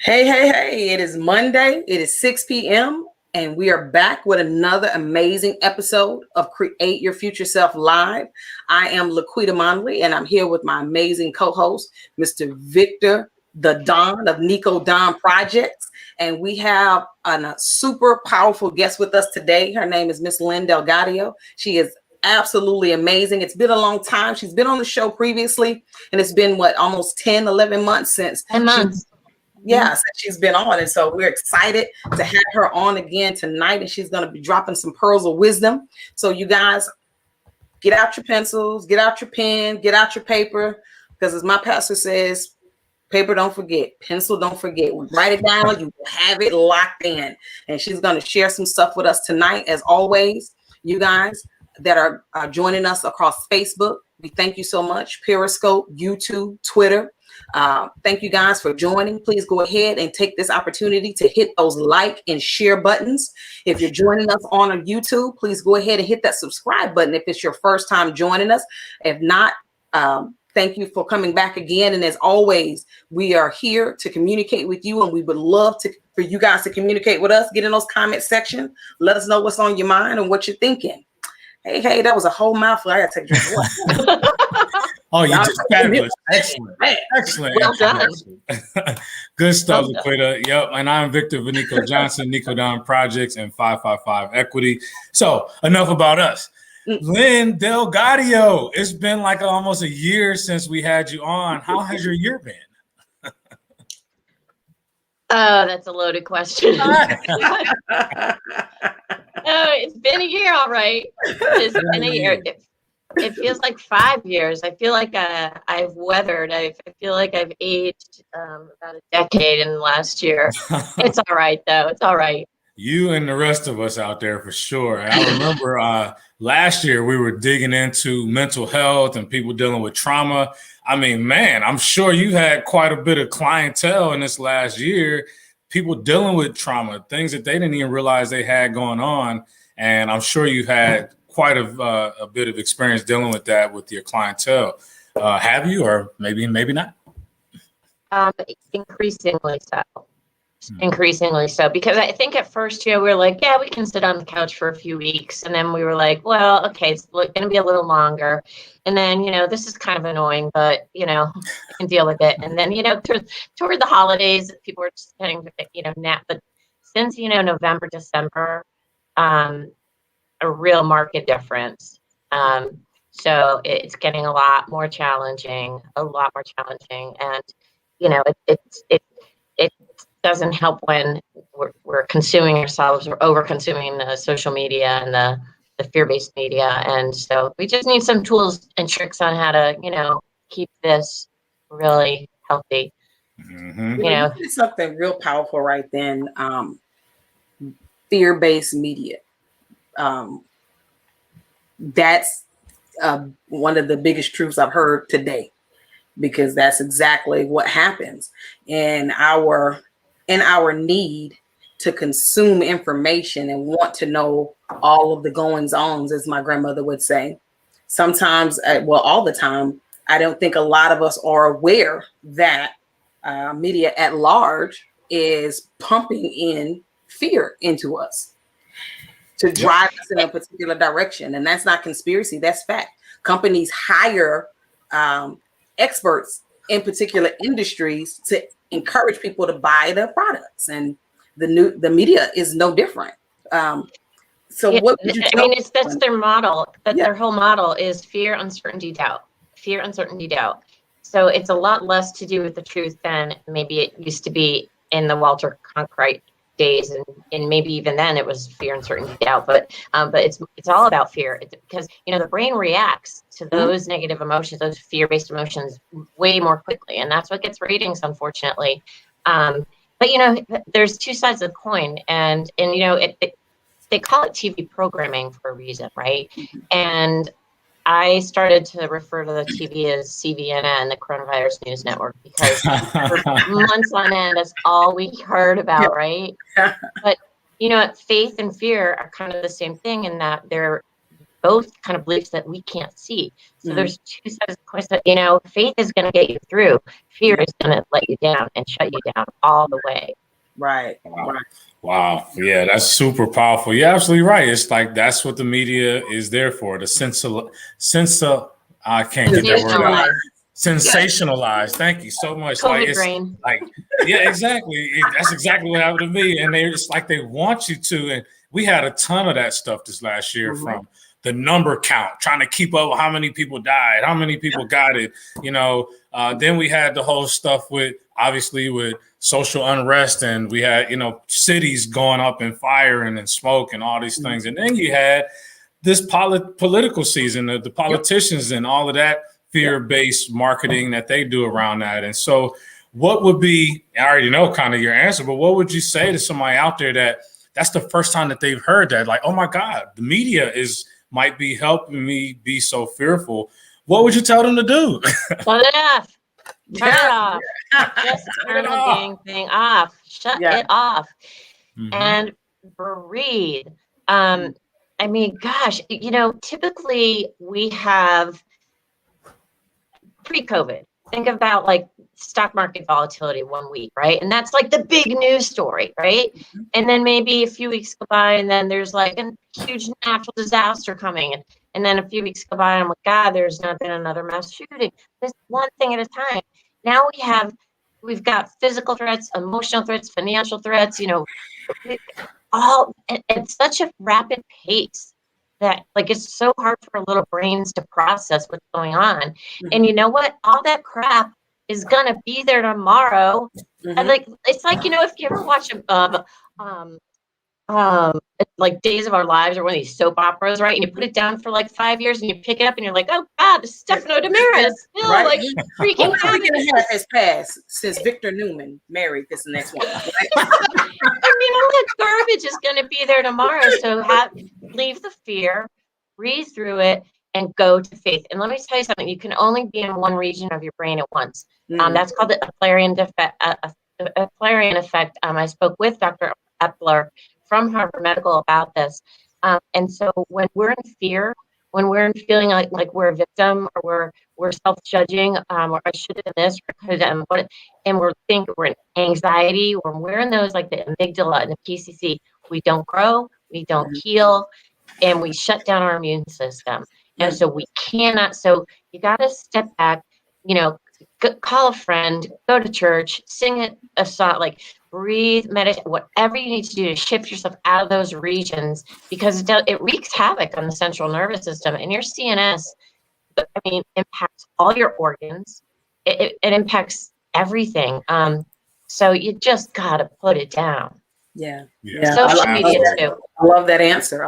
Hey, hey, hey, it is Monday. It is 6 p.m. and we are back with another amazing episode of Create Your Future Self Live. I am Laquita Monley and I'm here with my amazing co-host, Mr. Victor, the Don of Nico Don Projects. And we have a super powerful guest with us today. Her name is Miss Lynn DelGaudio. She is absolutely amazing. It's been a long time. She's been on the show previously, and it's been almost 10, 11 months since 10 months. since she's been on. And so we're excited to have her on again tonight. And she's going to be dropping some pearls of wisdom. So you guys get out your pencils, get out your pen, get out your paper. Because as my pastor says, paper don't forget, pencil don't forget. Write it down, you will have it locked in. And she's going to share some stuff with us tonight. As always, you guys that are joining us across Facebook, we thank you so much. Periscope, YouTube, Twitter. Thank you guys for joining. Please go ahead and take this opportunity to hit those like and share buttons. If you're joining us on YouTube, please go ahead and hit that subscribe button if it's your first time joining us. If not, thank you for coming back again. And as always, we are here to communicate with you, and we would love for you guys to communicate with us. Get in those comment section. Let us know what's on your mind and what you're thinking. Hey, that was a whole mouthful. I got to take a drink of water. Oh, you just fabulous. Excellent. Well done. Good stuff, Laquita. Yep. And I'm Victor Vinico Johnson, Nico Don Projects, and 555 Equity. So enough about us. Lynn DelGaudio, it's been like almost a year since we had you on. How has your year been? Oh, that's a loaded question. No, it's been a year, all right. It's been a year. It feels like 5 years. I feel like I've weathered. I feel like I've aged about a decade in the last year. It's all right, though. It's all right. You and the rest of us out there for sure. I remember last year we were digging into mental health and people dealing with trauma. I mean, man, I'm sure you had quite a bit of clientele in this last year, people dealing with trauma, things that they didn't even realize they had going on. And I'm sure you had quite a bit of experience dealing with that with your clientele. Have you, or maybe not? Increasingly so. Increasingly so, because I think at first, we were like, yeah, we can sit on the couch for a few weeks. And then we were like, well, okay, it's going to be a little longer. And then, this is kind of annoying, but, I can deal with it. And then, toward the holidays, people were just getting, nap. But since, November, December, a real market difference. So it's getting a lot more challenging. And, it doesn't help when we're consuming ourselves, we're over consuming the social media and the fear-based media. And so we just need some tools and tricks on how to, keep this really healthy. Mm-hmm. Something real powerful right then. Fear-based media. That's one of the biggest truths I've heard today, because that's exactly what happens in our need to consume information and want to know all of the goings-ons, as my grandmother would say. Sometimes, all the time, I don't think a lot of us are aware that media at large is pumping in fear into us to drive us in a particular direction. And that's not conspiracy, that's fact. Companies hire experts in particular industries to encourage people to buy their products, and the media is no different. What would you tell that's their model. Their whole model is fear, uncertainty, doubt. Fear, uncertainty, doubt. So it's a lot less to do with the truth than maybe it used to be in the Walter Cronkite days, and maybe even then it was fear, uncertainty, doubt. But it's all about fear, because the brain reacts to those negative emotions, those fear-based emotions, way more quickly, and that's what gets ratings, unfortunately. But there's two sides of the coin, and they call it TV programming for a reason, right? And I started to refer to the TV as CVNN, the Coronavirus News Network, because for months on end, that's all we heard about, right? But, faith and fear are kind of the same thing, in that they're both kind of beliefs that we can't see. So Mhm. there's two sides of course that, you know, faith is going to get you through. Fear is going to let you down and shut you down all the way. Right. Wow. Right. Wow. Yeah, that's super powerful. You're absolutely right. It's like that's what the media is there for. The I can't get that word out. Sensationalized. Thank you so much. COVID brain. Yeah, exactly. That's exactly what happened to me. And it's like they want you to. And we had a ton of that stuff this last year from the number count, trying to keep up with how many people died, how many people got it. You know, then we had the whole stuff with social unrest, and we had, you know, cities going up in fire and smoke and all these things. And then you had this political season, the politicians and all of that fear-based marketing that they do around that. And so what would be, I already know kind of your answer, but what would you say to somebody out there that's the first time that they've heard that, like, oh my God, the media might be helping me be so fearful. What would you tell them to do? Turn it off. Turn it off. Just turn the dang thing off. Shut it off. And breathe. I mean, gosh, you know, typically we have pre-COVID, think about like stock market volatility 1 week, right? And that's like the big news story, right? And then maybe a few weeks go by and then there's like a huge natural disaster coming. And then a few weeks go by and I'm like, God, there's not been another mass shooting. Just one thing at a time. Now we've got physical threats, emotional threats, financial threats, you know, all at such a rapid pace that like it's so hard for our little brains to process what's going on. And you know what? All that crap is gonna be there tomorrow. And like it's like, you know, if you ever watch like Days of Our Lives or one of these soap operas, right? And you put it down for like 5 years and you pick it up and you're like, oh God, Stefano DiMera is still like freaking out. Half has passed since Victor Newman married this next one. Right? I mean, all that garbage is going to be there tomorrow. So leave the fear, breathe through it, and go to faith. And let me tell you something: you can only be in one region of your brain at once. That's called the Eplerian effect. I spoke with Dr. Epler from Harvard Medical about this. And so when we're in fear, when we're feeling like we're a victim or we're self-judging, or I should have done this, or could have done what, and we're in anxiety, when we're in those like the amygdala and the PCC, we don't grow, we don't heal, and we shut down our immune system. And so we cannot. So you got to step back, you know, call a friend, go to church, sing a song, like breathe, meditate, whatever you need to do to shift yourself out of those regions, because it wreaks havoc on the central nervous system, and your CNS, I mean, impacts all your organs. It impacts everything. So you just got to put it down. Yeah. Social media too. I love that answer.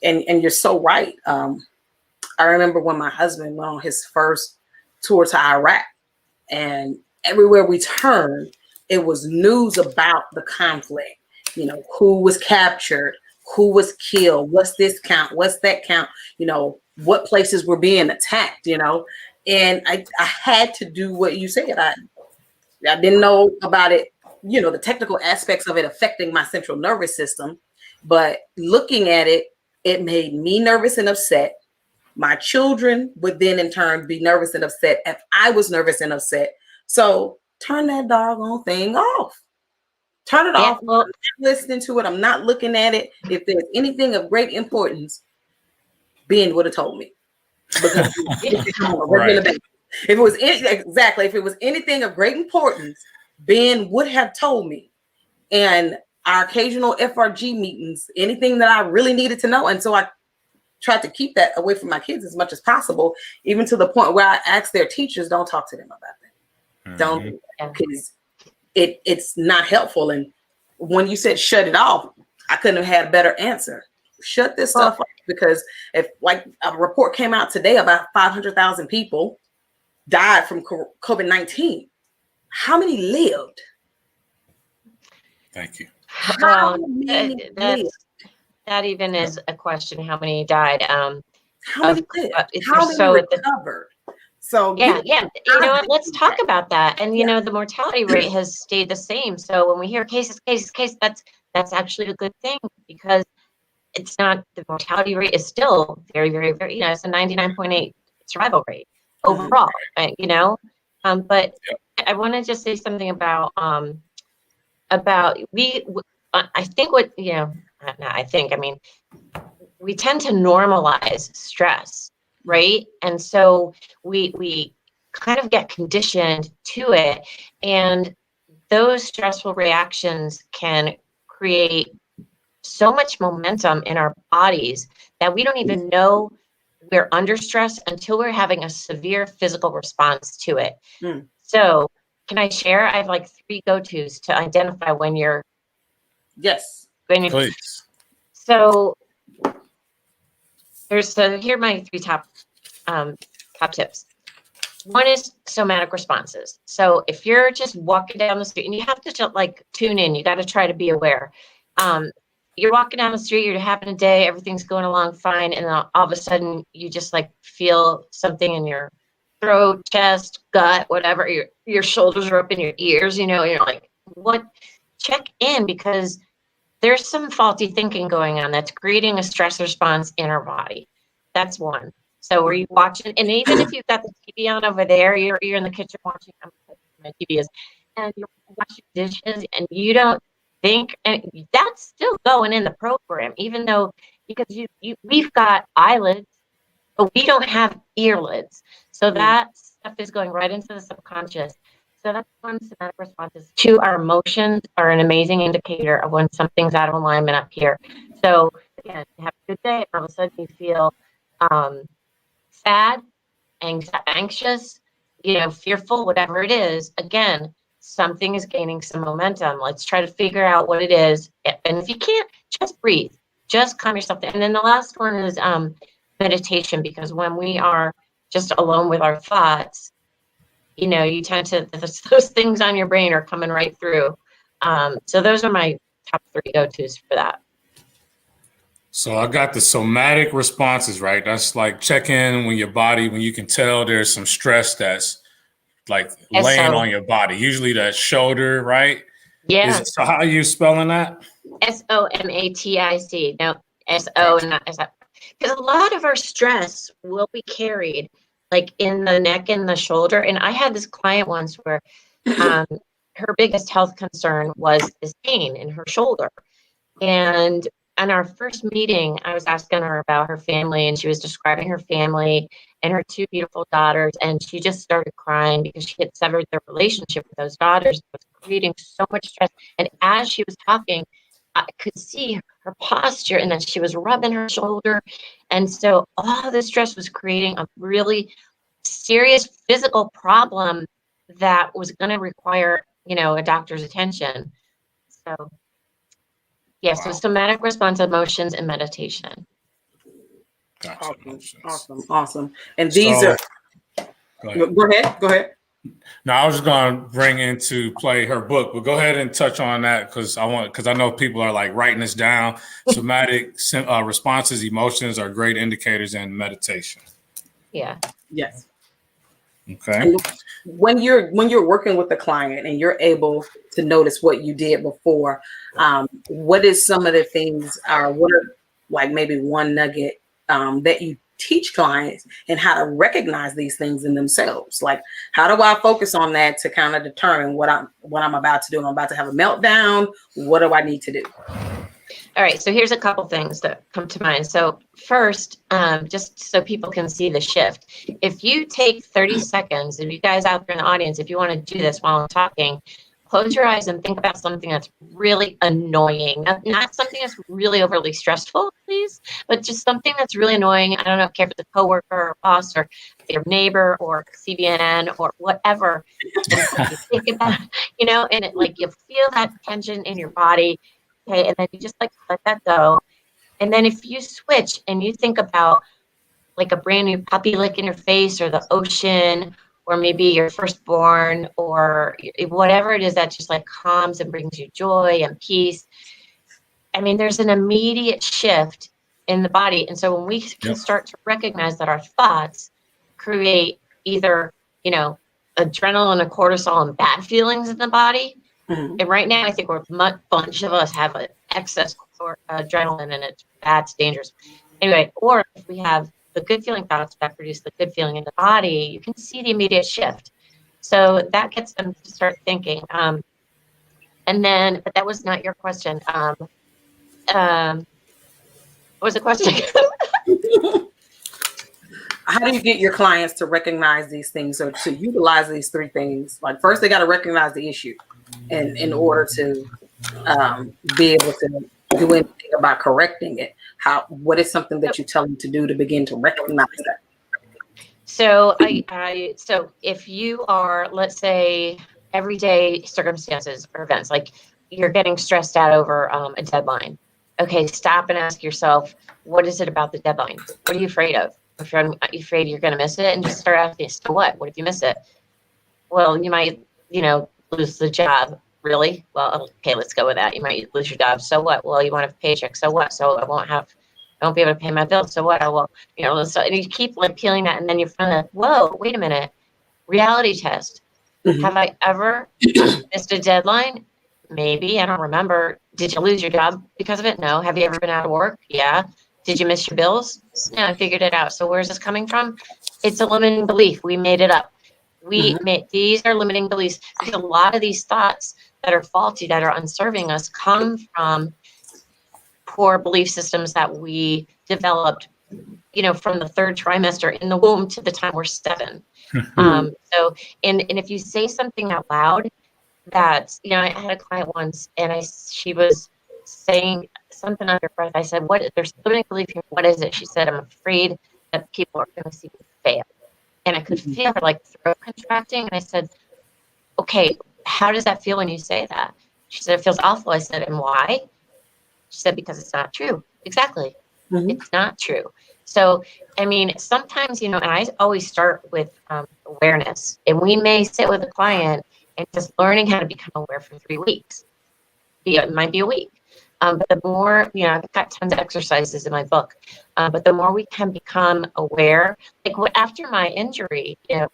And you're so right. I remember when my husband went on his first tour to Iraq, and everywhere we turned, it was news about the conflict. You know, who was captured, who was killed, what's this count, what's that count, you know, what places were being attacked, you know. And I had to do what you said. I didn't know about it, you know, the technical aspects of it affecting my central nervous system, but looking at it, it made me nervous and upset. My children would then in turn be nervous and upset if I was nervous and upset. So turn that doggone thing off. Turn it off. Well, I'm not listening to it. I'm not looking at it. If there's anything of great importance, Ben would have told me. Because if it was anything of great importance, Ben would have told me. And our occasional FRG meetings, anything that I really needed to know. And so I tried to keep that away from my kids as much as possible, even to the point where I asked their teachers, don't talk to them about that. Don't, because it's not helpful. And when you said shut it off, I couldn't have had a better answer. Shut this stuff off, because if like a report came out today about 500,000 people died from COVID-19, how many lived? Thank you. How many lived? That even is a question. How many died? How many lived? How many recovered? So you know what? Let's talk about that. And you know, the mortality rate has stayed the same. So when we hear cases, that's actually a good thing, because it's not, the mortality rate is still very, very, very, it's a 99.8 survival rate overall, you know? But I want to just say something about I think what, I mean, we tend to normalize stress, right? And so we kind of get conditioned to it. And those stressful reactions can create so much momentum in our bodies that we don't even know we're under stress until we're having a severe physical response to it. So can I share? I have like 3 go-tos to identify when you're. Yes. Please. So here are my 3 top tips. One is somatic responses. So if you're just walking down the street, and you have to like tune in, you got to try to be aware. You're walking down the street, you're having a day, everything's going along fine, and then all of a sudden you just like feel something in your throat, chest, gut, whatever. Your shoulders are up in your ears, and you're like, what? Check in, because there's some faulty thinking going on that's creating a stress response in our body. That's one. So are you watching? And even if you've got the TV on over there, you're in the kitchen watching, my TV is, and you're washing dishes, and you don't think, and that's still going in the program, even though, because we've got eyelids, but we don't have earlids. So that stuff is going right into the subconscious. So that's one. Somatic responses to our emotions are an amazing indicator of when something's out of alignment up here. So again, you have a good day, and all of a sudden you feel sad, anxious, fearful, whatever it is. Again, something is gaining some momentum. Let's try to figure out what it is. And if you can't, just breathe, just calm yourself down. And then the last one is meditation, because when we are just alone with our thoughts, you tend to, those things on your brain are coming right through. So those are my top 3 go-tos for that. So I got the somatic responses, right? That's like check in when you can tell there's some stress that's like laying on your body, usually that shoulder, right? Yeah. So how are you spelling that? SOMATIC. No, SO and not SO. Because a lot of our stress will be carried like in the neck and the shoulder. And I had this client once where her biggest health concern was this pain in her shoulder. And in our first meeting, I was asking her about her family, and she was describing her family and her 2 beautiful daughters. And she just started crying because she had severed their relationship with those daughters. It was creating so much stress. And as she was talking, I could see her posture, and then she was rubbing her shoulder. And so all of the stress was creating a really serious physical problem that was going to require, a doctor's attention. So yeah, so somatic response, emotions, and meditation. Gotcha. Awesome. And these are. Go ahead. No, I was just going to bring into play her book, but go ahead and touch on that because I know people are like writing this down. Somatic responses, emotions are great indicators in meditation. Yeah. Yes. Okay. And when you're working with the client and you're able to notice what you did before, what is some of the things, or what are like maybe one nugget that you teach clients and how to recognize these things in themselves? Like, how do I focus on that to kind of determine what I'm about to do? I'm about to have a meltdown. What do I need to do? All right, so here's a couple things that come to mind. So first, just so people can see the shift, if you take 30 seconds, and you guys out there in the audience, if you want to do this while I'm talking, close your eyes and think about something that's really annoying. Not something that's really overly stressful, please, but just something that's really annoying. I don't care if it's a coworker or boss or your neighbor or CBN or whatever. And you think about, and it, like, you feel that tension in your body. Okay, and then you just like let that go. And then if you switch and you think about like a brand new puppy licking your face, or the ocean, or maybe your firstborn, or whatever it is that just like calms and brings you joy and peace. I mean, there's an immediate shift in the body. And so when we can start to recognize that our thoughts create either, adrenaline and cortisol and bad feelings in the body. And right now, I think a bunch of us have an excess or adrenaline, and that's dangerous. Anyway, or if we have the good feeling thoughts that produce the good feeling in the body, you can see the immediate shift. So that gets them to start thinking. And then, but that was not your question. What was the question? How do you get your clients to recognize these things or to utilize these three things? Like, first, they got to recognize the issue, and in order to be able to do anything about correcting it, what is something that you tell them to do to begin to recognize that? So so if you are, let's say, everyday circumstances or events, like you're getting stressed out over a deadline. Okay, stop and ask yourself, what is it about the deadline? What are you afraid of? If you're afraid you're going to miss it, and just start asking, so what? What if you miss it? Well, you might, lose the job. Really? Well, okay, let's go with that. You might lose your job. So what? Well, you won't have a paycheck. So what? So I won't be able to pay my bills. So what? So and you keep like peeling that, and then you're finally like, whoa, wait a minute. Reality test. Mm-hmm. Have I ever missed a deadline? Maybe. I don't remember. Did you lose your job because of it? No. Have you ever been out of work? Yeah. Did you miss your bills? No, I figured it out. So where's this coming from? It's a limiting belief. We made it up. These are limiting beliefs, because a lot of these thoughts that are faulty, that are unserving us, come from poor belief systems that we developed, from the third trimester in the womb to the time we're 7. So, and if you say something out loud, that, I had a client once, and she was saying something under breath. I said, there's limiting belief here. What is it? She said, I'm afraid that people are going to see me fail. And I could feel her like throat contracting. And I said, okay, how does that feel when you say that? She said, it feels awful. I said, and why? She said, because it's not true. Exactly. Mm-hmm. It's not true. So, sometimes, and I always start with awareness. And we may sit with a client and just learning how to become aware for 3 weeks. It might be a week. But the more, I've got tons of exercises in my book, but the more we can become aware, like after my injury, a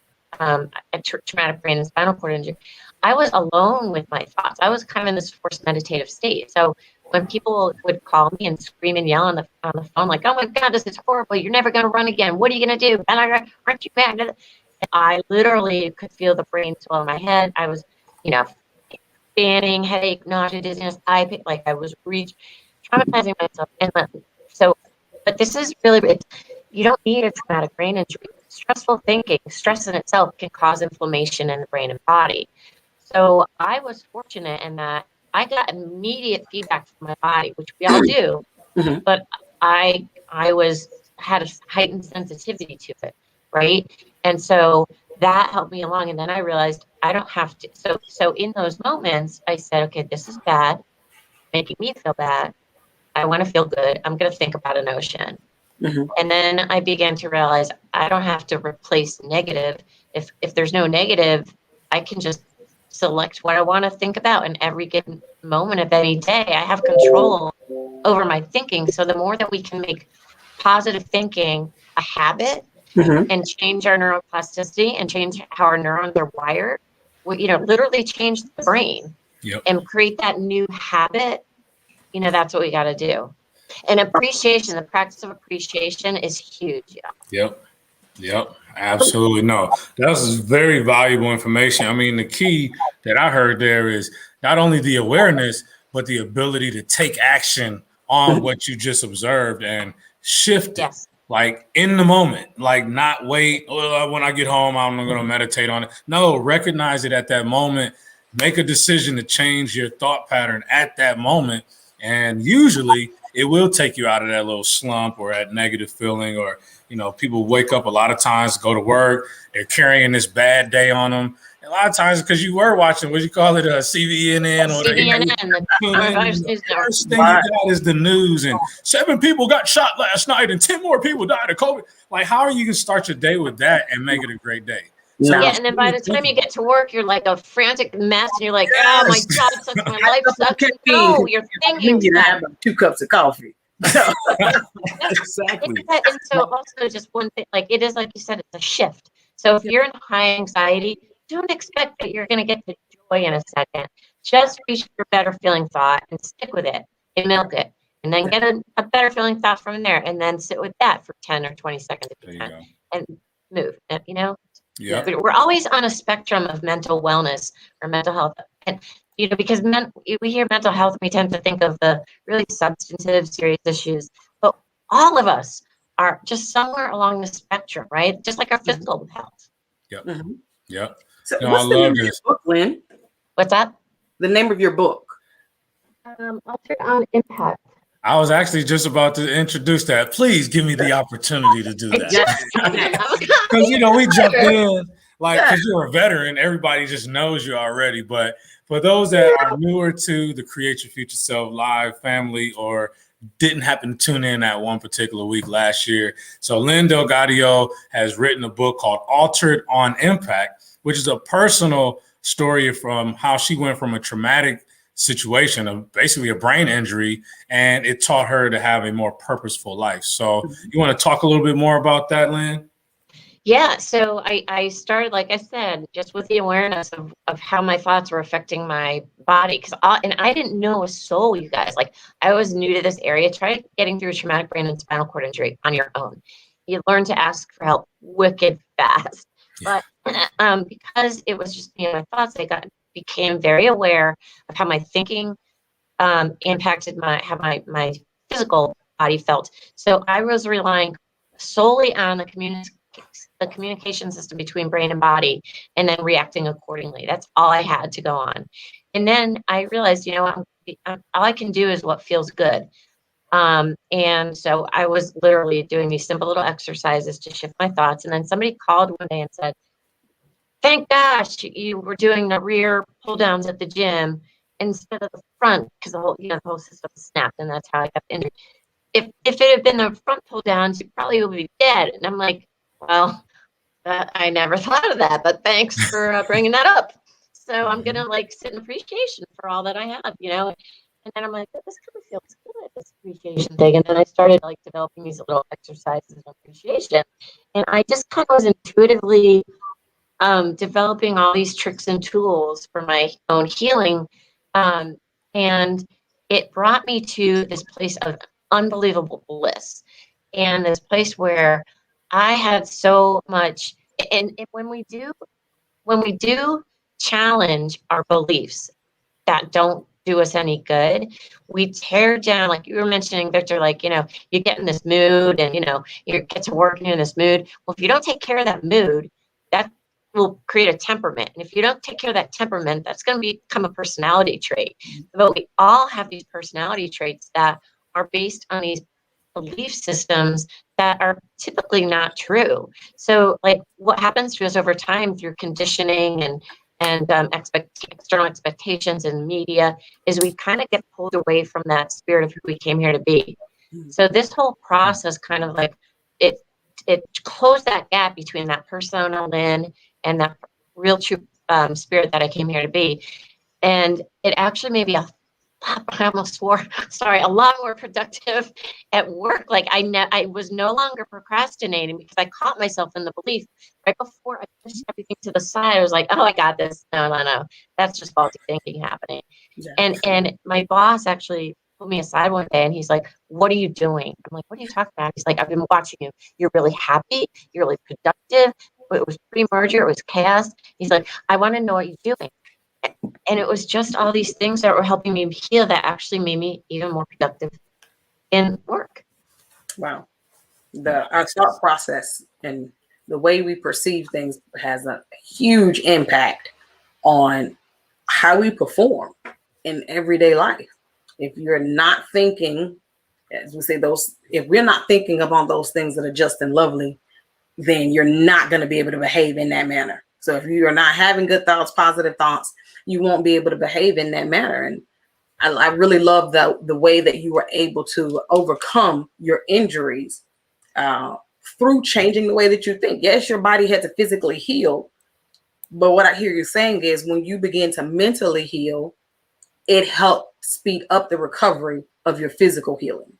traumatic brain and spinal cord injury, I was alone with my thoughts. I was kind of in this forced meditative state. So when people would call me and scream and yell on the phone, like, oh my God, this is horrible. You're never going to run again. What are you going to do? Aren't you back? I literally could feel the brain swell in my head. I was, banning, headache, nausea, dizziness, like I was traumatizing myself. And but this is really, you don't need a traumatic brain injury. Stressful thinking, stress in itself can cause inflammation in the brain and body. So I was fortunate in that I got immediate feedback from my body, which we all do, mm-hmm. But I had a heightened sensitivity to it, right? And so that helped me along. And then I realized I don't have to. So in those moments, I said, okay, this is bad, making me feel bad. I want to feel good. I'm going to think about an ocean. Mm-hmm. And then I began to realize I don't have to replace negative. If there's no negative, I can just select what I want to think about. And every given moment of any day, I have control over my thinking. So the more that we can make positive thinking a habit, mm-hmm. and change our neuroplasticity and change how our neurons are wired, we, literally change the brain, yep. And create that new habit. That's what we got to do. And appreciation, the practice of appreciation is huge. Yeah. Yep. Absolutely. No, that was very valuable information. The key that I heard there is not only the awareness, but the ability to take action on what you just observed and shift it. Yes. Like in the moment, like not wait, when I get home, I'm going to meditate on it. No, recognize it at that moment, make a decision to change your thought pattern at that moment. And usually it will take you out of that little slump or that negative feeling, or, people wake up a lot of times, go to work, they're carrying this bad day on them. A lot of times because you were watching, what do you call it, CVNN or the first thing you got is the news, and 7 people got shot last night and 10 more people died of COVID. Like, how are you going to start your day with that and make it a great day? So and then by the time you get to work, you're like a frantic mess, and you're like, oh, my job sucks, my life sucks. No, you're thinking. You have 2 cups of coffee. Exactly. And so also just one thing, like it is, like you said, it's a shift. So if you're in high anxiety, don't expect that you're going to get the joy in a second. Just reach for better feeling thought and stick with it and milk it. and then get a better feeling thought from there, and then sit with that for 10 or 20 seconds if you can, and move. You know, we're always on a spectrum of mental wellness or mental health, and you know, because we hear mental health, we tend to think of the really substantive, serious issues, but all of us are just somewhere along the spectrum, right? Just like our physical health. Yep. Mm-hmm. Yep. So No, what's I the love name of this. your book, Lynn? What's that? The name of your book? Altered on Impact. I was actually just about to introduce that. Please give me the opportunity to do that. Because, you know, we jumped in, like, because you're a veteran, everybody just knows you already. But for those that are newer to the Create Your Future Self Live family or didn't happen to tune in that one particular week last year. So Lynn DelGaudio has written a book called Altered on Impact, which is a personal story from how she went from a traumatic situation of basically a brain injury, and it taught her to have a more purposeful life. So you want to talk a little bit more about that, Lynn? Yeah, so I started, like I said, just with the awareness of how my thoughts were affecting my body. And I didn't know a soul, you guys. Like, I was new to this area. Try getting through a traumatic brain and spinal cord injury on your own. You learn to ask for help wicked fast. But because it was just, you know, my thoughts, became very aware of how my thinking impacted how my physical body felt. So I was relying solely on the communication system between brain and body, and then reacting accordingly. That's all I had to go on. And then I realized, you know, all I can do is what feels good. And so I was literally doing these simple little exercises to shift my thoughts. And then somebody called one day and said, "Thank gosh you were doing the rear pull downs at the gym instead of the front," because the whole system snapped, and that's how I got injured. If it had been the front pull downs, you probably would be dead. And I'm like, well, I never thought of that, but thanks for bringing that up. So I'm gonna like sit in appreciation for all that I have, you know. And then I'm like, this kind of feels good, this appreciation thing. And then I started like developing these little exercises of appreciation, and I just kind of was intuitively developing all these tricks and tools for my own healing. And it brought me to this place of unbelievable bliss, and this place where I had so much. And when we do challenge our beliefs that don't do us any good, we tear down, like you were mentioning, Victor, like, you know, you get in this mood and, you know, you get to work and you're in this mood. Well, if you don't take care of that mood, that will create a temperament. And if you don't take care of that temperament, that's going to become a personality trait. But we all have these personality traits that are based on these belief systems that are typically not true. So like what happens to us over time through conditioning and external expectations and media is we kind of get pulled away from that spirit of who we came here to be. So this whole process kind of like it closed that gap between that persona Lynn and that real true spirit that I came here to be. And it actually made me I almost swore, sorry, a lot more productive at work. Like I was no longer procrastinating because I caught myself in the belief right before I pushed everything to the side. I was like, oh, I got this. No. That's just faulty thinking happening. Yeah. And my boss actually pulled me aside one day and he's like, what are you doing? I'm like, what are you talking about? He's like, I've been watching you. You're really happy. You're really productive. It was pre-merger. It was chaos. He's like, I want to know what you're doing. And it was just all these things that were helping me heal that actually made me even more productive in work. Wow. Our thought process and the way we perceive things has a huge impact on how we perform in everyday life. If you're not thinking, as we say, if we're not thinking about those things that are just and lovely, then you're not going to be able to behave in that manner. So if you are not having good thoughts, positive thoughts, you won't be able to behave in that manner. And I really love the way that you were able to overcome your injuries through changing the way that you think. Yes, your body had to physically heal, but what I hear you saying is when you begin to mentally heal, it helped speed up the recovery of your physical healing.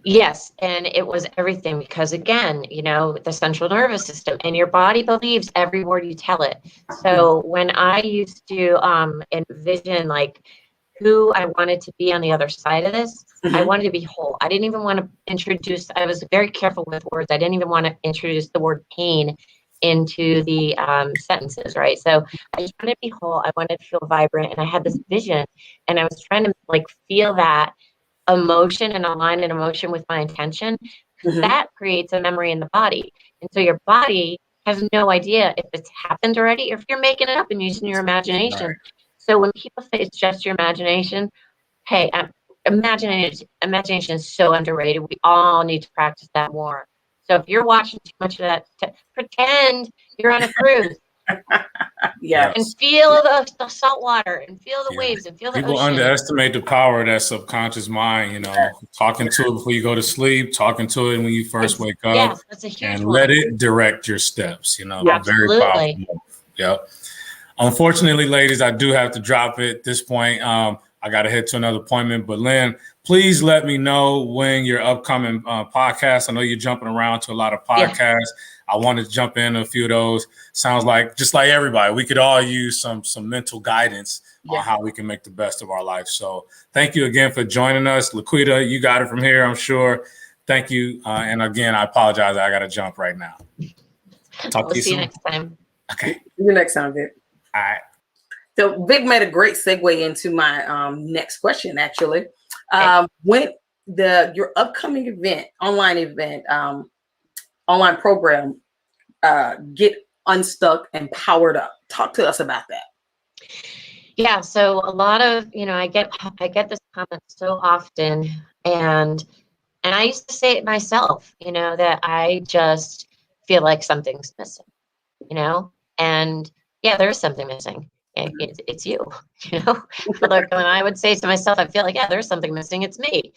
Yes, and it was everything because, again, you know, the central nervous system and your body believes every word you tell it. So when I used to envision like who I wanted to be on the other side of this. I Mhm. wanted to be whole. I didn't even want to introduce, I was very careful with words. I didn't even want to introduce the word pain into the sentences, right? So I just wanted to be whole. I wanted to feel vibrant, and I had this vision, and I was trying to like feel that emotion and align an emotion with my intention, because Mhm. that creates a memory in the body. And so your body has no idea if it's happened already or if you're making it up and using your imagination. Right. So when people say it's just your imagination, hey, imagination is so underrated. We all need to practice that more. So if you're watching too much of that, pretend you're on a cruise Yeah. and Yes. feel the salt water and feel the Yeah. waves and feel the People ocean. underestimate the power of that subconscious mind, talking to it before you go to sleep, talking to it when you first wake up, Yes, that's a huge and one. let it direct your steps, Yeah. very powerful Absolutely. move. Yep. Unfortunately, ladies, I do have to drop it at this point. I got to head to another appointment, but Lynn, please let me know when your upcoming podcast. I know you're jumping around to a lot of podcasts. Yeah. I wanted to jump in a few of those. Sounds like just like everybody, we could all use some mental guidance on how we can make the best of our life. So thank you again for joining us. Laquita, you got it from here, I'm sure. Thank you. And again, I apologize. I got to jump right now. Talk to you See you soon. next time. Okay. See you next time, Vic. All right. So Vic made a great segue into my next question, actually. When your upcoming event, online program, Get Unstuck and Powered Up. Talk to us about that. Yeah, so a lot of, I get this comment so often, and I used to say it myself, that I just feel like something's missing, and yeah, there is something missing. It's you, Like when I would say to myself, I feel like, yeah, there's something missing. It's me,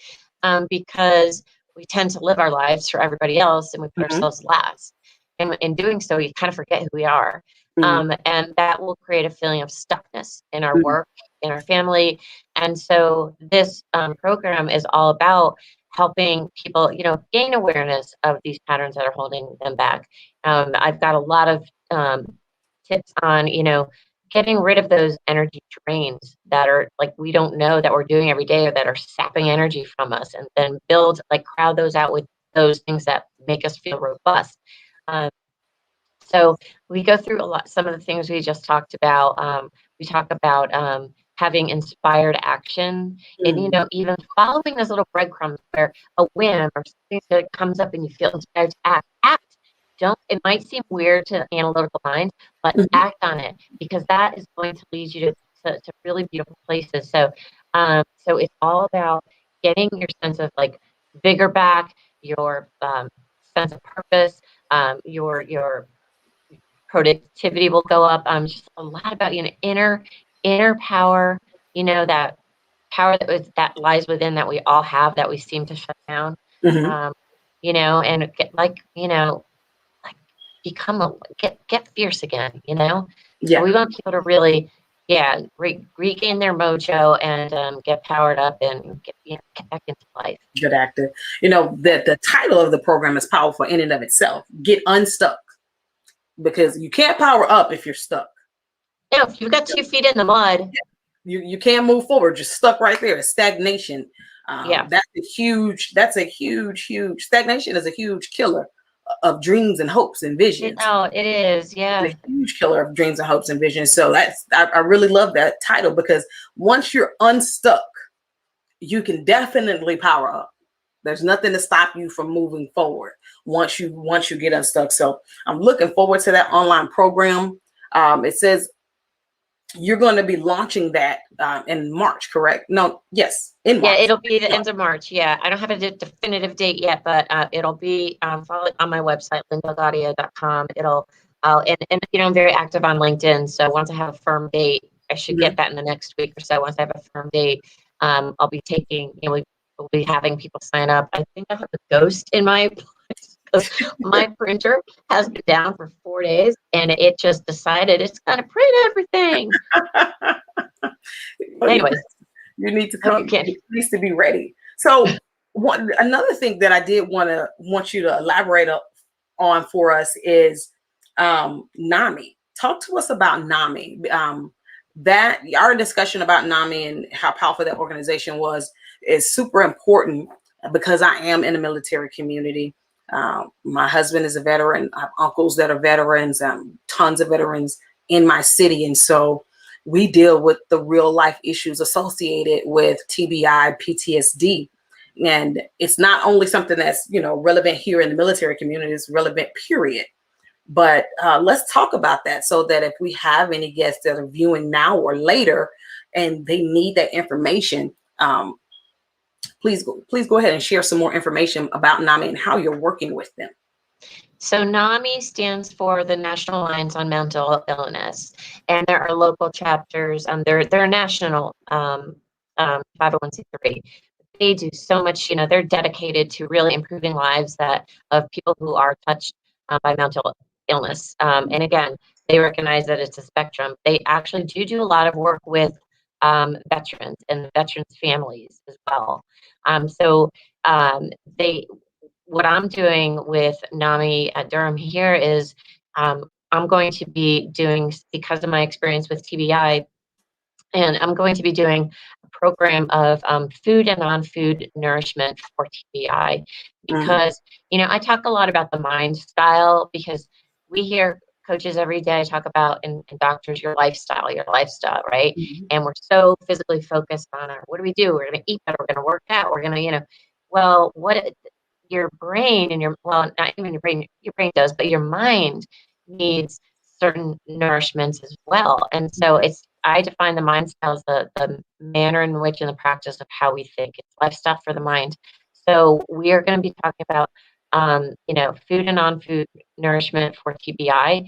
because we tend to live our lives for everybody else, and we put Mhm. ourselves last. And in doing so, we kind of forget who we are. Mhm. And that will create a feeling of stuckness in our Mhm. work, in our family. And so this program is all about helping people, gain awareness of these patterns that are holding them back. I've got a lot of tips on, getting rid of those energy drains that are like we don't know that we're doing every day or that are sapping energy from us, and then crowd those out with those things that make us feel robust. Um, so we go through some of the things we just talked about. We talk about having inspired action, and even following those little breadcrumbs where a whim or something that comes up and you feel inspired to act. Don't. It might seem weird to the analytical mind, but Mhm. act on it, because that is going to lead you to really beautiful places. So, so it's all about getting your sense of like vigor back, your sense of purpose, your productivity will go up. Just a lot about inner power. That power that lies within that we all have that we seem to shut down. Mhm. And get like get fierce again. So Yeah. we want people to really, regain their mojo and get powered up and get back into life. Good actor. The title of the program is powerful in and of itself. Get unstuck, because you can't power up if you're stuck. Now, if you've got 2 feet in the mud, You can't move forward. Just stuck right there. It's stagnation. Yeah. That's a huge stagnation is a huge killer of dreams and hopes and visions. it is. Yeah. It's a huge killer of dreams and hopes and visions. So I really love that title, because once you're unstuck, you can definitely power up. There's nothing to stop you from moving forward once you get unstuck. So I'm looking forward to that online program. It says you're going to be launching that in March, correct? No, yes, in March. Yeah, it'll be the end of March. Yeah, I don't have a definitive date yet, but it'll be follow it on my website, LynnDelGaudio.com. And I'm very active on LinkedIn. So once I have a firm date, I should get that in the next week or so. Once I have a firm date, I'll be taking. We'll be having people sign up. I think I have a ghost in my place because my printer has been down for 4 days, and it just decided it's going to print everything. Anyways. You need to come. It needs to be ready. So another thing that I did want you to elaborate on for us is Nami. Talk to us about Nami. that our discussion about Nami and how powerful that organization is super important because I am in the military community. My husband is a veteran. I have uncles that are veterans, tons of veterans in my city. And so we deal with the real life issues associated with TBI, PTSD. And it's not only something that's, relevant here in the military community, it's relevant, period. But let's talk about that so that if we have any guests that are viewing now or later and they need that information, please go ahead and share some more information about NAMI and how you're working with them. So NAMI stands for the National Alliance on Mental Illness, and there are local chapters. They're national 501c3. They do so much. They're dedicated to really improving lives of people who are touched by mental illness. And again, they recognize that it's a spectrum. They actually do a lot of work with veterans and veterans' families as well. What I'm doing with NAMI at Durham here is I'm going to be doing, because of my experience with TBI, and I'm going to be doing a program of food and non-food nourishment for TBI, because, I talk a lot about the mindstyle, because we hear coaches every day talk about, and doctors, your lifestyle, right? And we're so physically focused on what do we do? We're going to eat better. We're going to work out. We're going to, your brain and not even your brain does, but your mind needs certain nourishments as well. And so I define the mind style as the manner in which, in the practice of how we think. It's lifestyle for the mind. So we are going to be talking about, food and non-food nourishment for TBI,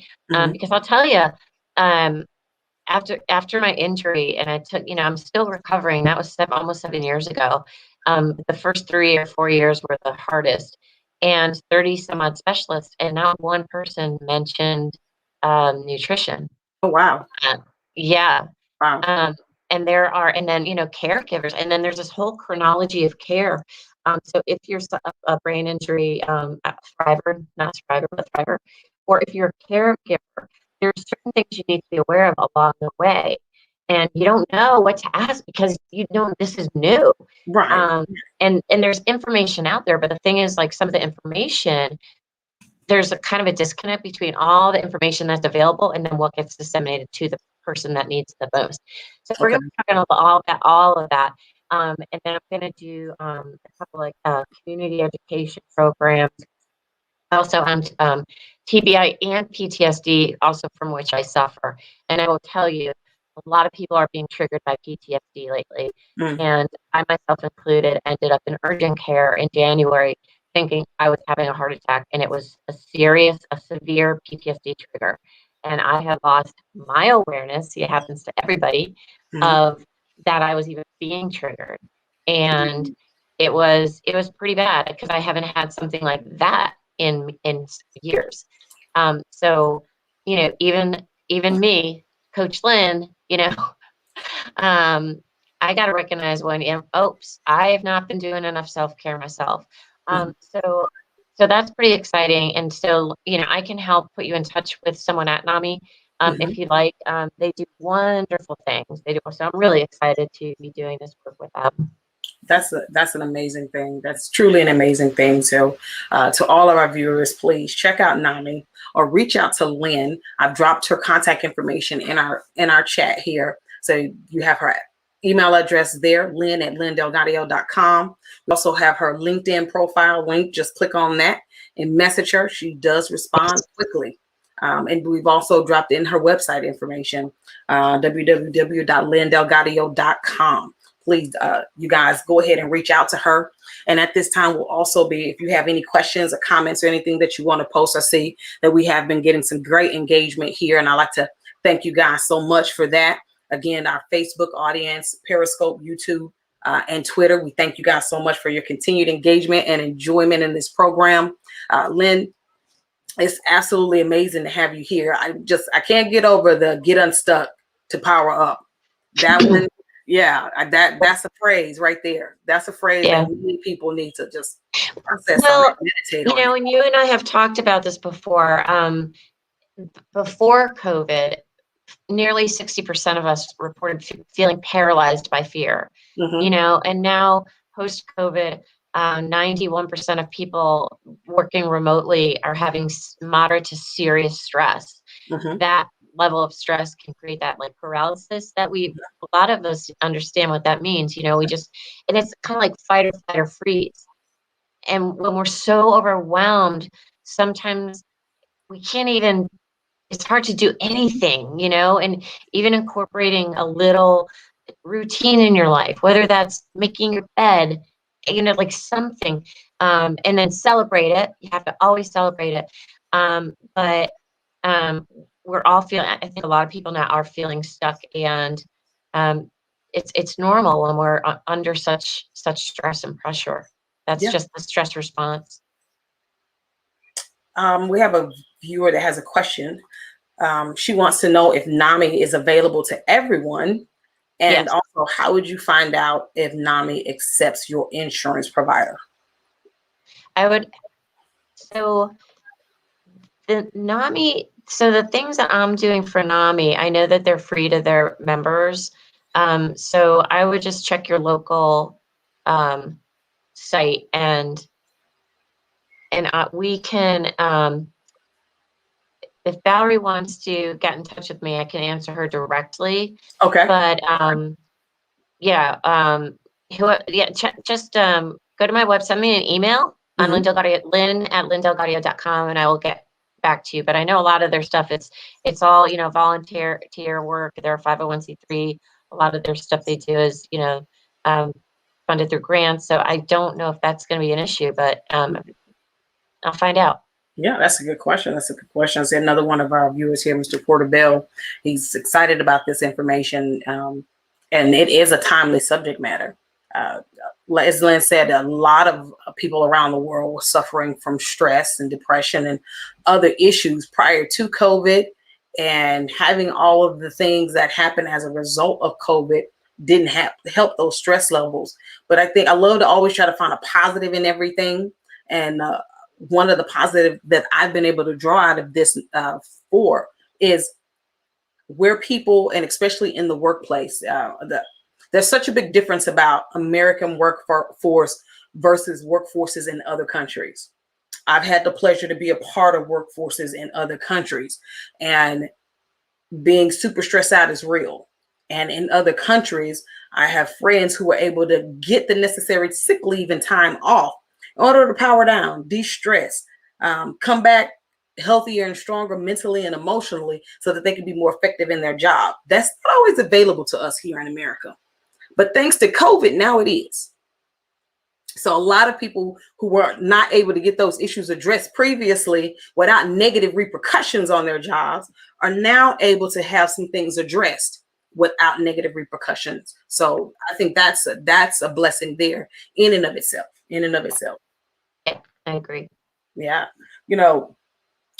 because I'll tell you, after my injury, and I took, I'm still recovering. That was almost 7 years ago. The first 3 or 4 years were the hardest, and 30 some odd specialists, and not one person mentioned nutrition. Oh, wow. Yeah. Wow. And then, caregivers, and then there's this whole chronology of care. So if you're a brain injury thriver, or if you're a caregiver, there's certain things you need to be aware of along the way. And you don't know what to ask because this is new. Right. And there's information out there, but the thing is, like, some of the information, there's a kind of a disconnect between all the information that's available and then what gets disseminated to the person that needs the most. So we're going to be talking about all of that. And then I'm going to do a couple community education programs. Also on TBI and PTSD, also from which I suffer. And I will tell you, a lot of people are being triggered by PTSD lately. And I myself included ended up in urgent care in January thinking I was having a heart attack, and it was a severe PTSD trigger. And I have lost my awareness, it happens to everybody, of that I was even being triggered. And it was pretty bad because I haven't had something like that in years. So, even me, Coach Lynn, I got to recognize when, oops, I have not been doing enough self-care myself. So that's pretty exciting. And so, I can help put you in touch with someone at NAMI if you like. They do wonderful things. So I'm really excited to be doing this work with them. That's an amazing thing. That's truly an amazing thing. So to all of our viewers, please check out Nami or reach out to Lynn. I've dropped her contact information in our chat here. So you have her email address there, Lynn at LynnDelGaudio.com. We also have her LinkedIn profile link. Just click on that and message her. She does respond quickly. And we've also dropped in her website information, www.LynnDelGaudio.com. Please, you guys go ahead and reach out to her. And at this time, we'll also be, if you have any questions or comments or anything that you want to post, I see that we have been getting some great engagement here. And I'd like to thank you guys so much for that. Again, our Facebook audience, Periscope, YouTube, and Twitter, we thank you guys so much for your continued engagement and enjoyment in this program. Lynn, it's absolutely amazing to have you here. I can't get over the get unstuck to power up. That one. Yeah, that's a phrase right there. That's a phrase that people need to just process on it, meditate on. And you and I have talked about this before. Before COVID, nearly 60% of us reported feeling paralyzed by fear, Mm-hmm. And now post-COVID, 91% of people working remotely are having moderate to serious stress. Mm-hmm. That level of stress can create that like paralysis that a lot of us understand what that means. We just, and it's kind of like fight or freeze. And when we're so overwhelmed, sometimes we can't even, it's hard to do anything, and even incorporating a little routine in your life, whether that's making your bed, like something, and then celebrate it. You have to always celebrate it. But we're all feeling, I think a lot of people now are feeling stuck, and it's normal when we're under such stress and pressure. That's just the stress response. We have a viewer that has a question. She wants to know if Nami is available to everyone. And also, how would you find out if Nami accepts your insurance provider? So the Nami, so the things that I'm doing for Nami, I know that they're free to their members. So I would just check your local site, and we can, if Valerie wants to get in touch with me, I can answer her directly. Okay. But just go to my website, send me an email on Lynn DelGaudio, lynn@lynndelgaudio.com, and I will get back to you. But I know a lot of their stuff, it's all, volunteer work. They're a 501c3. A lot of their stuff they do is, funded through grants. So I don't know if that's going to be an issue, but I'll find out. Yeah, that's a good question. That's a good question. I see another one of our viewers here, Mr. Porterbell. He's excited about this information, and it is a timely subject matter. As Lynn said, a lot of people around the world were suffering from stress and depression and other issues prior to COVID, and having all of the things that happened as a result of COVID didn't help those stress levels. But I think I love to always try to find a positive in everything. And one of the positive that I've been able to draw out of this is where people, and especially in the workplace, there's such a big difference about American workforce versus workforces in other countries. I've had the pleasure to be a part of workforces in other countries, and being super stressed out is real. And in other countries, I have friends who were able to get the necessary sick leave and time off in order to power down, de-stress, come back healthier and stronger mentally and emotionally so that they can be more effective in their job. That's not always available to us here in America. But thanks to COVID, now it is. So a lot of people who were not able to get those issues addressed previously without negative repercussions on their jobs are now able to have some things addressed without negative repercussions. So I think that's a blessing there in and of itself. Yeah, I agree. Yeah.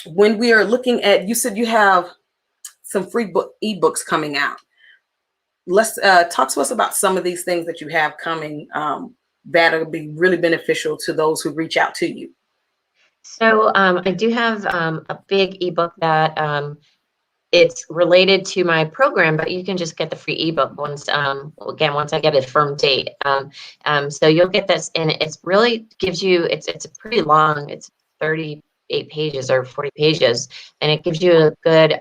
When we are looking at, you said you have some free ebooks coming out. Let's talk to us about some of these things that you have coming that will be really beneficial to those who reach out to you. So I do have a big ebook that it's related to my program, but you can just get the free ebook once I get a firm date. So you'll get this, and it's really gives you, it's a pretty long, it's 38 pages or 40 pages, and it gives you a good,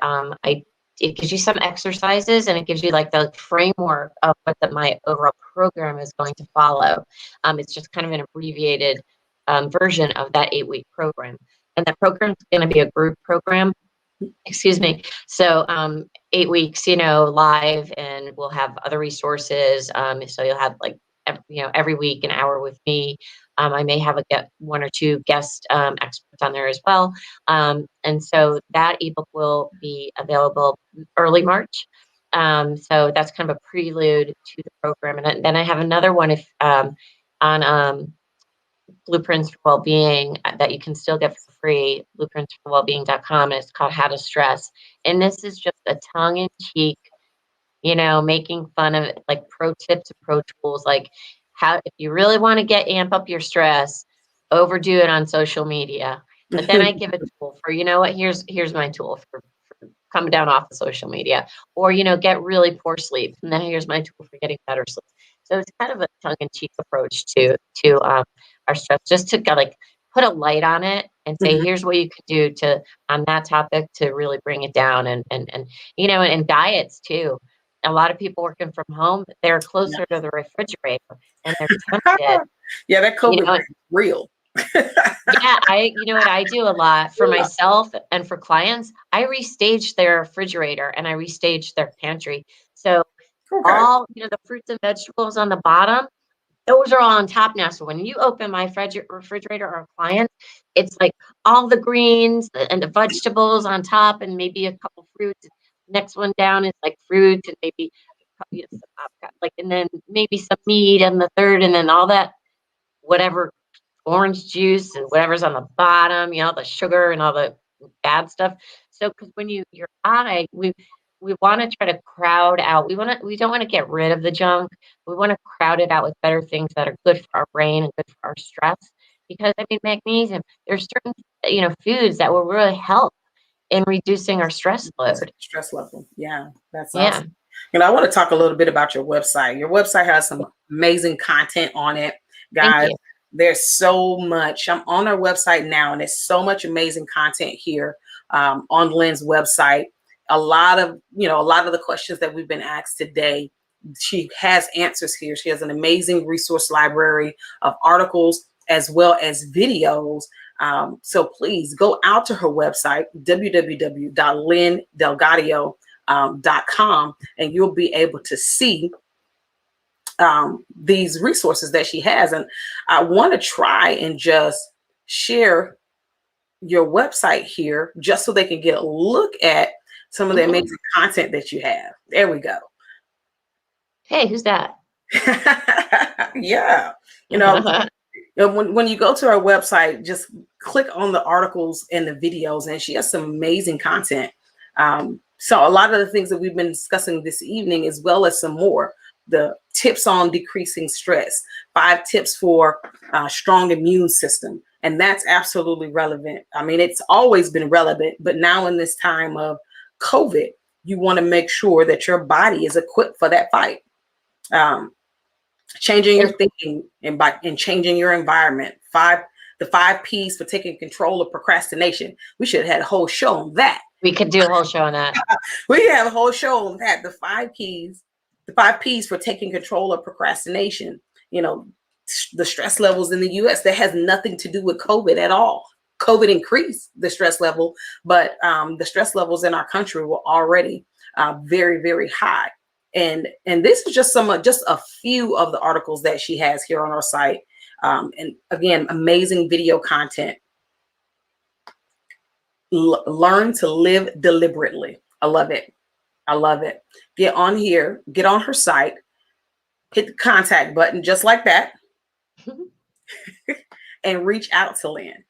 it gives you some exercises, and it gives you like the framework of what my overall program is going to follow. It's just kind of an abbreviated version of that 8-week program. And that program is going to be a group program. Excuse me. So 8 weeks, live, and we'll have other resources. So you'll have every week an hour with me. I may have one or two guest experts on there as well. And so that ebook will be available early March. So that's kind of a prelude to the program. And then I have another one on Blueprints for Wellbeing that you can still get for free, blueprintsforwellbeing.com, and it's called How to Stress. And this is just a tongue-in-cheek, making fun of it, like pro tips and pro tools, like how, if you really want to amp up your stress, overdo it on social media. But then I give a tool for, here's my tool for come down off the social media, or, get really poor sleep. And then here's my tool for getting better sleep. So it's kind of a tongue-in-cheek approach to our stress, just to like put a light on it and say, here's what you could do to on that topic to really bring it down. And diets too. A lot of people working from home, they're closer to the refrigerator and they're tempted. Yeah, that COVID is real. You know what I do a lot for myself and for clients, I restage their refrigerator and I restage their pantry. So all, the fruits and vegetables on the bottom, those are all on top now. So when you open my refrigerator or a client, it's like all the greens and the vegetables on top and maybe a couple fruits. Next one down is like fruits and maybe some avocado, and then maybe some meat on the third, and then all that whatever orange juice and whatever's on the bottom, the sugar and all the bad stuff. So because when we want to try to crowd out, we don't want to get rid of the junk. We want to crowd it out with better things that are good for our brain and good for our stress. Because magnesium, there's certain foods that will really help in reducing our stress load. Stress level. Yeah, that's awesome. I want to talk a little bit about your website. Your website has some amazing content on it, guys. There's so much. I'm on our website now, and there's so much amazing content here on Lynn's website. A lot of the questions that we've been asked today, she has answers here. She has an amazing resource library of articles as well as videos. So please go out to her website, www.lynndelgaudio.com, and you'll be able to see these resources that she has. And I want to try and just share your website here just so they can get a look at some of the amazing content that you have. There we go. Hey, who's that? Yeah. When you go to our website, just click on the articles and the videos, and she has some amazing content. So a lot of the things that we've been discussing this evening, as well as some more, the tips on decreasing stress, 5 tips for strong immune system. And that's absolutely relevant. I mean, it's always been relevant, but now in this time of COVID, you want to make sure that your body is equipped for that fight. Changing your thinking and changing your environment. The 5 P's for taking control of procrastination. We should have had a whole show on that. We could do a whole show on that. We have a whole show on that. The 5 P's for taking control of procrastination. The stress levels in the US, that has nothing to do with COVID at all. COVID increased the stress level, but the stress levels in our country were already very, very high. And this is just a few of the articles that she has here on our site. And again, amazing video content. Learn to live deliberately. I love it. I love it. Get on here, get on her site, hit the contact button just like that, and reach out to Lynn.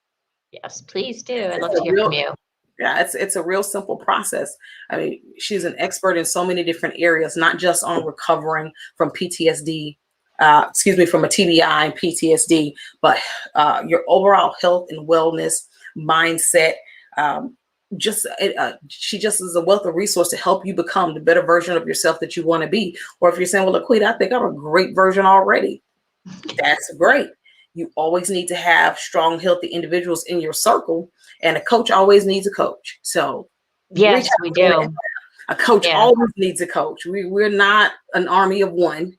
Yes, please do. I'd love to hear from you. Yeah, it's a real simple process. I mean, she's an expert in so many different areas, not just on recovering from PTSD, from a TBI and PTSD, but your overall health and wellness mindset. She just is a wealth of resource to help you become the better version of yourself that you want to be. Or if you're saying, well, Laquita, I think I'm a great version already. That's great. You always need to have strong, healthy individuals in your circle, and a coach always needs a coach. So yes, we do. A coach always needs a coach. We're not an army of one.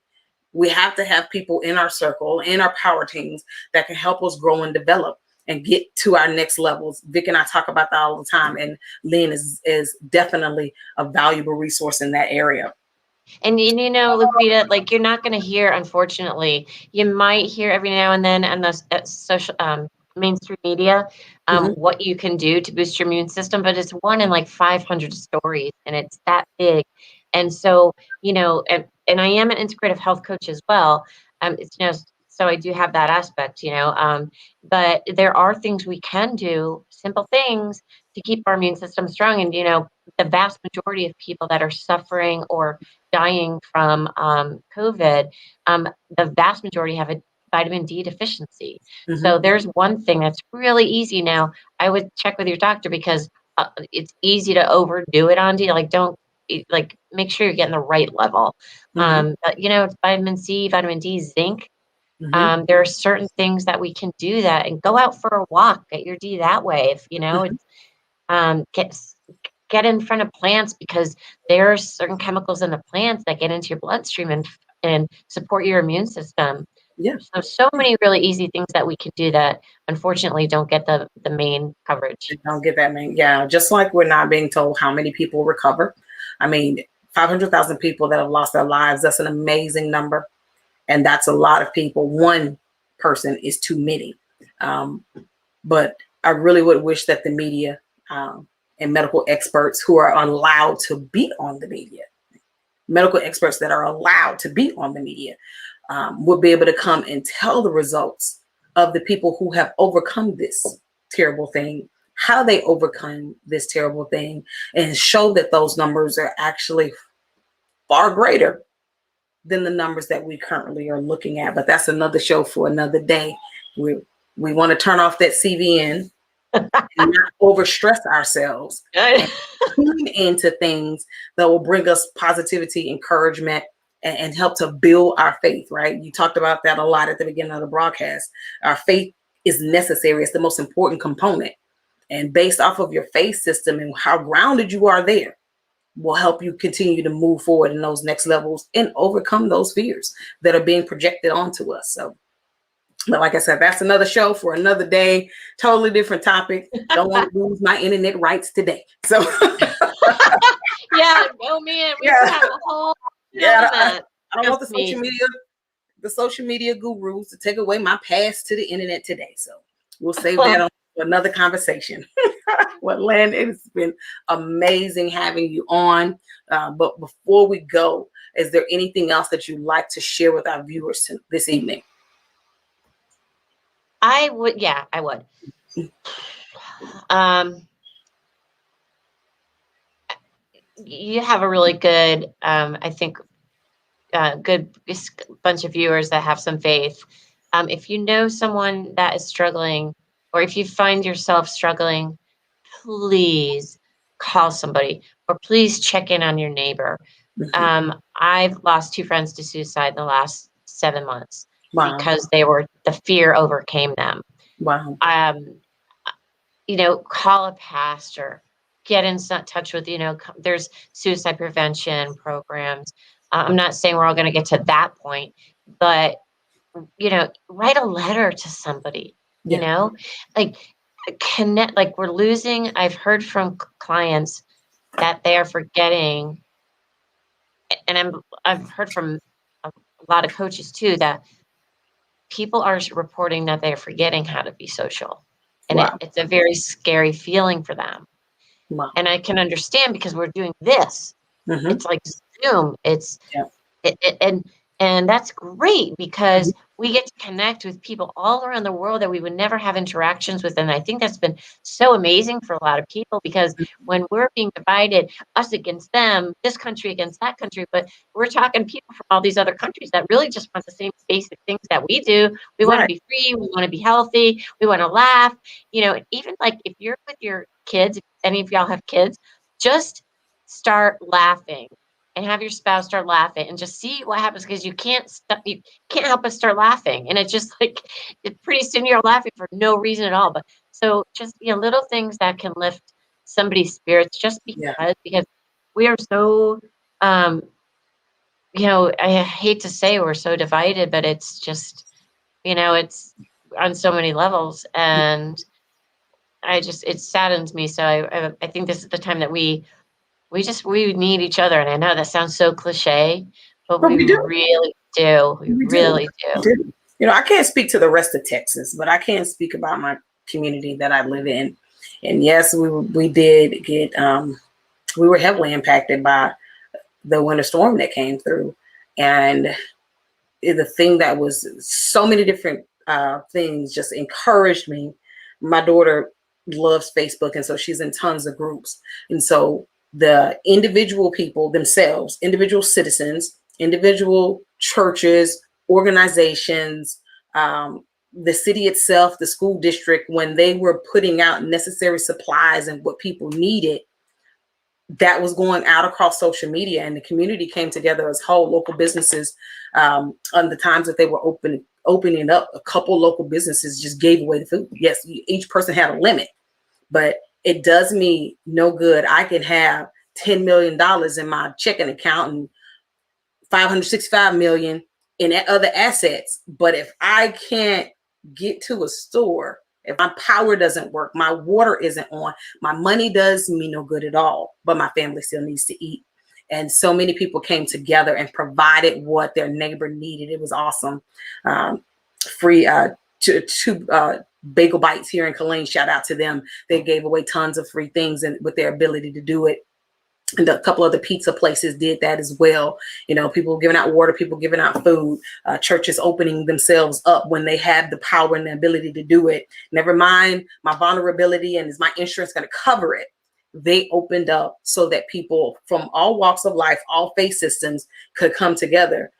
We have to have people in our circle, in our power teams, that can help us grow and develop and get to our next levels. Vic and I talk about that all the time, and Lynn is definitely a valuable resource in that area. And Laquita, like, you're not going to hear, unfortunately, you might hear every now and then on the social mainstream media what you can do to boost your immune system, but it's 1 in like 500 stories, and it's that big. And so, and I am an integrative health coach as well. So I do have that aspect, but there are things we can do, simple things, to keep our immune system strong. And, the vast majority of people that are suffering or dying from COVID, the vast majority have a vitamin D deficiency. So there's one thing that's really easy now. I would check with your doctor, because it's easy to overdo it, Andy. Like, don't like make sure you're getting the right level. But, you know, it's vitamin C, vitamin D, zinc. There are certain things that we can do that, and go out for a walk, get your D that way. If you know, get in front of plants, because there are certain chemicals in the plants that get into your bloodstream and support your immune system. Yeah. So many really easy things that we can do that unfortunately don't get the main coverage. They don't get that main, yeah. Just like we're not being told how many people recover. I mean, 500,000 people that have lost their lives, that's an amazing number. And that's a lot of people. One person is too many. But I really would wish that the media and medical experts who are allowed to be on the media, medical experts that are allowed to be on the media, would be able to come and tell the results of the people who have overcome this terrible thing, how they overcome this terrible thing, and show that those numbers are actually far greater than the numbers that we currently are looking at. But that's another show for another day. We want to turn off that CVN and not overstress ourselves and tune into things that will bring us positivity, encouragement, and help to build our faith, right? You talked about that a lot at the beginning of the broadcast. Our faith is necessary. It's the most important component. And based off of your faith system and how grounded you are there, will help you continue to move forward in those next levels and overcome those fears that are being projected onto us. So, but like I said, that's another show for another day. Totally different topic. Don't want to lose my internet rights today. So yeah, no man, we have a whole I don't want the social media gurus to take away my pass to the internet today. So we'll save that on another conversation. Well, Lynn, it's been amazing having you on. But before we go, is there anything else that you'd like to share with our viewers this evening? I would. You have a really good, I think, good bunch of viewers that have some faith. If you know someone that is struggling, or if you find yourself struggling, please call somebody, or please check in on your neighbor. I've lost 2 friends to suicide in the last 7 months. Wow. Because the fear overcame them. Wow. You know, call a pastor, get in touch with, you know, there's suicide prevention programs. I'm not saying we're all going to get to that point, but, you know, write a letter to somebody, you know, like connect, like I've heard from clients that they are forgetting, and I've heard from a lot of coaches too, that people are reporting that they're forgetting how to be social. And it's a very scary feeling for them. Wow. And I can understand, because we're doing this. It's like Zoom. And that's great, because we get to connect with people all around the world that we would never have interactions with. And I think that's been so amazing for a lot of people, because when we're being divided, us against them, this country against that country, but we're talking people from all these other countries that really just want the same basic things that we do. We want to be free. We want to be healthy. We want to laugh. You know, even like if you're with your kids, if any of y'all have kids, just start laughing. And have your spouse start laughing, and just see what happens, because you can't help but start laughing. And it's just like, pretty soon you're laughing for no reason at all. But so just, you know, little things that can lift somebody's spirits, just because we are so, you know, I hate to say we're so divided, but it's just, you know, it's on so many levels, and it saddens me. So I think this is the time that we need each other. And I know that sounds so cliche, but we really do. We really do. You know, I can't speak to the rest of Texas, but I can speak about my community that I live in. And yes, we did get, we were heavily impacted by the winter storm that came through. And the thing that was so many different things just encouraged me. My daughter loves Facebook, and so she's in tons of groups. And so the individual people themselves, individual citizens, individual churches, organizations, the city itself, the school district, when they were putting out necessary supplies and what people needed, that was going out across social media, and the community came together as whole. Local businesses, on the times that they were opening up, a couple local businesses just gave away the food. Yes, each person had a limit, but it does me no good. I can have $10 million in my checking account and 565 million in other assets, but if I can't get to a store, if my power doesn't work, my water isn't on, my money does me no good at all, but my family still needs to eat. And so many people came together and provided what their neighbor needed. It was awesome. Free two bagel bites here in Killeen. Shout out to them. They gave away tons of free things, and with their ability to do it. And a couple of the pizza places did that as well. You know, people giving out water, people giving out food, churches opening themselves up when they have the power and the ability to do it. Never mind my vulnerability and is my insurance going to cover it? They opened up so that people from all walks of life, all faith systems could come together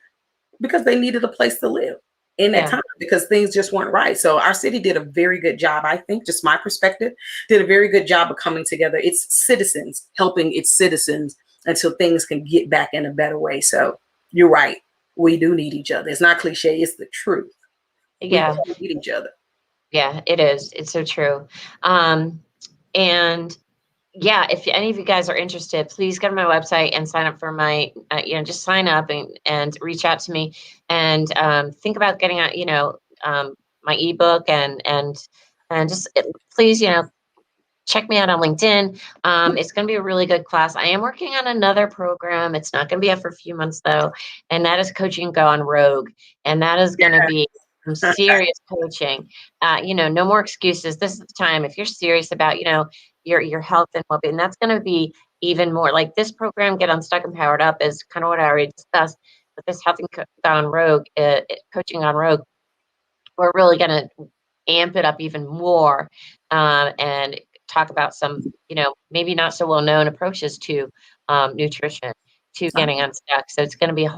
because they needed a place to live in that time, because things just weren't right. So our city did a very good job, I think, just my perspective, did a very good job of coming together. It's citizens helping its citizens until things can get back in a better way. So you're right. We do need each other. It's not cliche. It's the truth. Yeah. We need each other. Yeah, it is. It's so true. And yeah, if any of you guys are interested, please go to my website and sign up for my, just sign up and reach out to me, and think about getting out, my ebook and just please, check me out on LinkedIn. It's going to be a really good class. I am working on another program. It's not going to be up for a few months though, and that is Coaching Gone Rogue, and that is going to be some serious coaching. No more excuses. This is the time. If you're serious about, your health and well-being, that's going to be even more like this program, Get Unstuck and Powered Up, is kind of what I already discussed. But this Health Gone Rogue, Coaching Gone Rogue, we're really going to amp it up even more, and talk about some, maybe not so well-known approaches to nutrition, to getting unstuck. So it's going to be a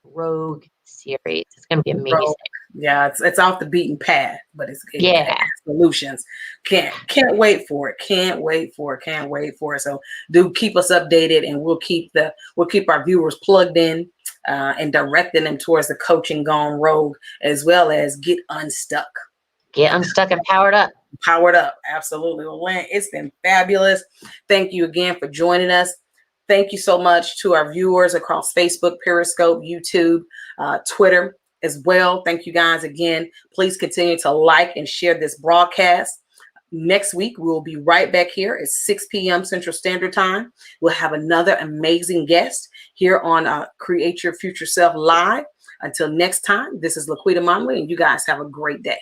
rogue series. It's going to be amazing. Yeah, it's off the beaten path, but it's solutions. Can't wait for it. Can't wait for it. So do keep us updated, and we'll keep our viewers plugged in and directing them towards the Coaching Gone Rogue, as well as Get Unstuck. Get unstuck and powered up. Powered up. Absolutely. Well, Lynn, it's been fabulous. Thank you again for joining us. Thank you so much to our viewers across Facebook, Periscope, YouTube, Twitter as well. Thank you guys again. Please continue to like and share this broadcast. Next week, we'll be right back here at 6 p.m. Central Standard Time. We'll have another amazing guest here on Create Your Future Self Live. Until next time, this is LaQuita Monley, and you guys have a great day.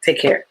Take care.